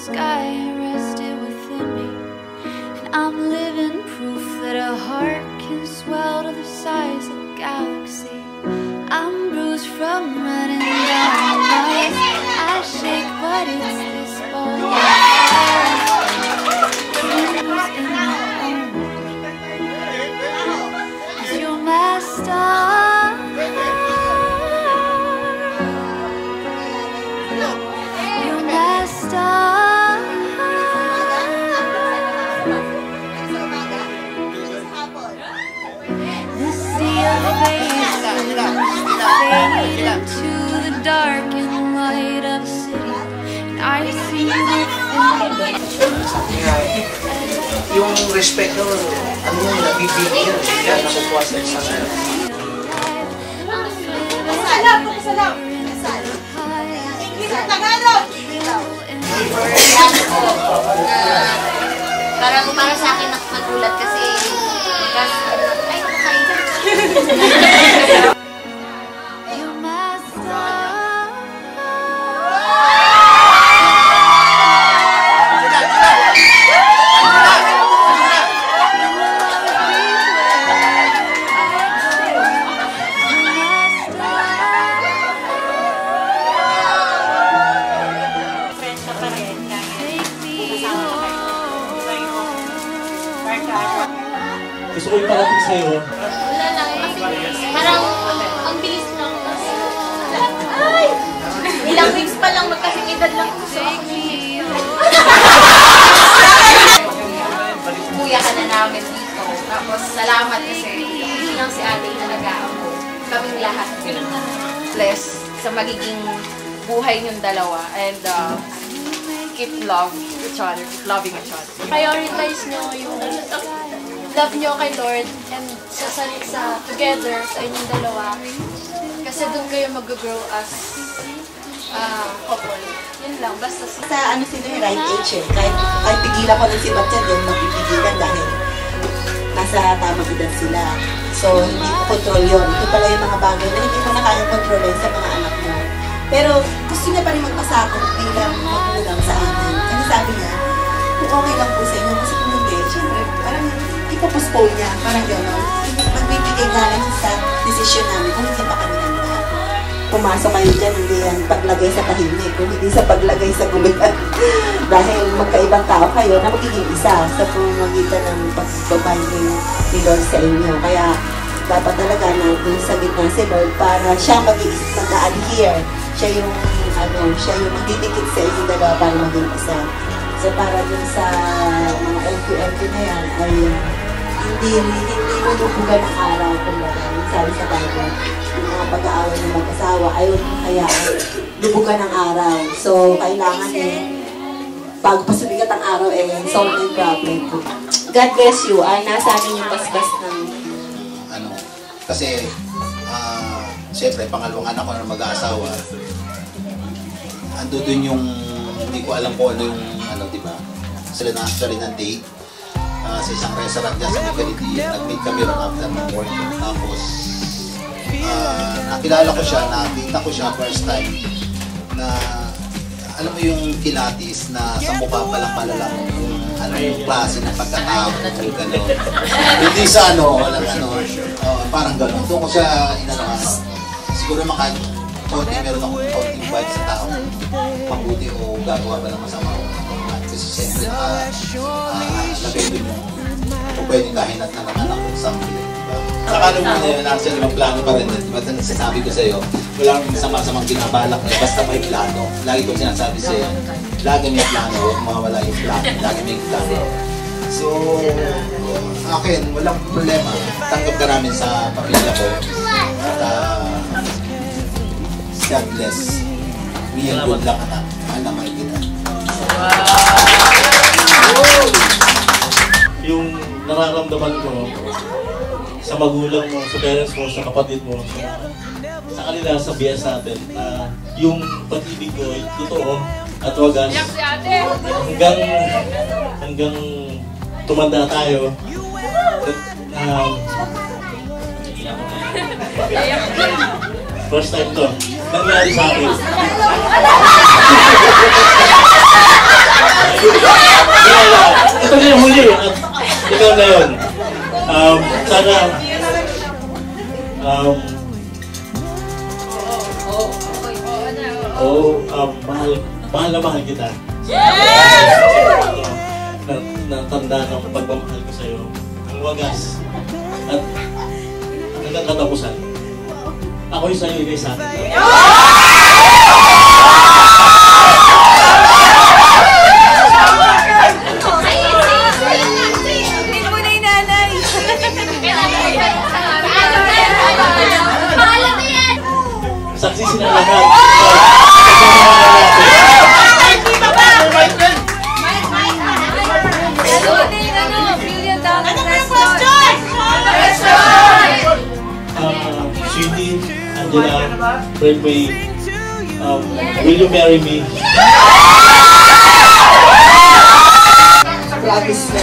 sky rested within me, and I'm living proof that a heart can swell to the size of a galaxy. I'm bruised from running down lights. I shake, but it's this ball of fire. Trembles in my own. 'Cause you're my star. You're my star. The sea of faces fade into the dark and light of a city, and I see nothing. Yung respect na ano yung nabibigyan yan, nakukuha sa isa na. Pasalam! English at Tagalog! Para sa akin nagulat kasi ay, You're my star. Gusto ko iparating sa'yo. wala lang eh. Parang ang bilis lang. Ay! Ilang weeks pa lang magkasing edad lang gusto ako niya. Kuya ka na namin dito. Tapos salamat kasi hindi lang si ate talaga ako. Kaming lahat. Bless sa magiging buhay niyong dalawa. And keep love each other. Keep loving each other. Prioritize nyo yung love nyo kay Lord and sa together sa inyong dalawa. Kasi doon kayo mag-grow as couple. Yun lang, basta Sa ano sila yung right age eh. Kahit pigilan ko ng si Batyan din, mapipigilan dahil nasa tamang edad sila. So, hindi ko control yun. Ito pala yung mga bagay na hindi mo na kayang kontrolin sa mga anak mo. Pero gusto niya pa rin magpasakot bilang magulang sa amin. Kasi sabi niya, kung okay lang po sa inyo, kasi kung hindi, syempre, parang ipopostpone niya, parang gano'n. Magbibigay galing sa desisyon namin kung hindi pa kami nanda. Pumasok kayo dyan, hindi yan paglagay sa tahimik, kung hindi sa paglagay sa gulitan. Dahil magkaibang tao kayo na magiging isa sa pamamagitan ng pagbabay ni Lord sa inyo. Kaya dapat talaga na dun sa gitna si Lord para siya mag-adhere. Siya yung magdidikit sa inyo dalawa para maging isa. So para dun sa mga LQ na yan ay hindi manubugan ng araw kung sabi sa Bible. Yung mga pag-aaway ng mag-asawa ayaw kaya lubugan ng araw. So kailangan bago pa sumigat ang araw solve yung problem. God bless you. Nasa amin yung basbas ng Kasi siyempre pangalawang anak ko na mag-aasawa, ando dun yung hindi ko alam kung ano yung diba, sila na actually ng date sa isang restaurant dyan sa Migaliti. Nag-meet kami rin after ng work. Tapos nakilala ko siya, nakita ko siya first time na alam mo yung kilatis na sa mukha pa lang malalang kung ano yung klase ng pagkatao, gano'n. Hindi sa parang gano'n. Doon ko siya siguro makahit meron akong konting vibe sa tao. Mabuti o gagawa ba ng masama o kasi siyempre lagay doon yung kung pwedeng kahinat na ng anak kung something. Saka nung actually magplano pa rin, diba nasasabi ko sa'yo, wala akong sama-samang binabalak na basta may plano. Lagi ko sinasabi sa'yo, lagi may plano, huwag mawawala yung plano, lagi may plano. So, akin, walang problema. Tanggap ka namin sa pamilya ko. At God bless. Me and good luck, anak. Mahal na mahal kita. Yung nararamdaman ko sa magulang mo, sa parents mo, sa kapatid mo, sa kanila, sa bias natin, na yung pag-ibig ko ay totoo at wagas hanggang tumanda tayo. First time to, nangyari sa akin. Ito na yung huli. At ikaw na yun. Sana mahal na mahal kita. Natanda ng pagmamahal ko sa'yo. Ang wagas. At hanggang katapusan. Ako'y sa'yo, ikay sa akin. Saksi sila lahat. Sweetie, Angela, Bradway, will you marry me? Promise na.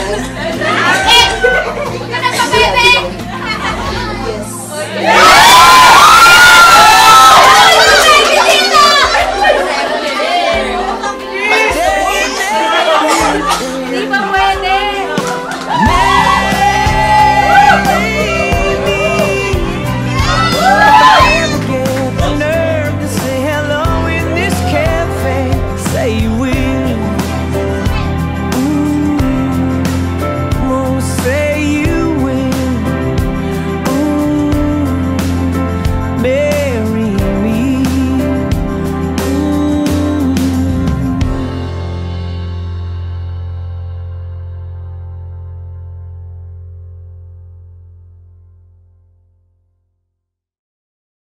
Huwag ka na pa, bebe! Yes.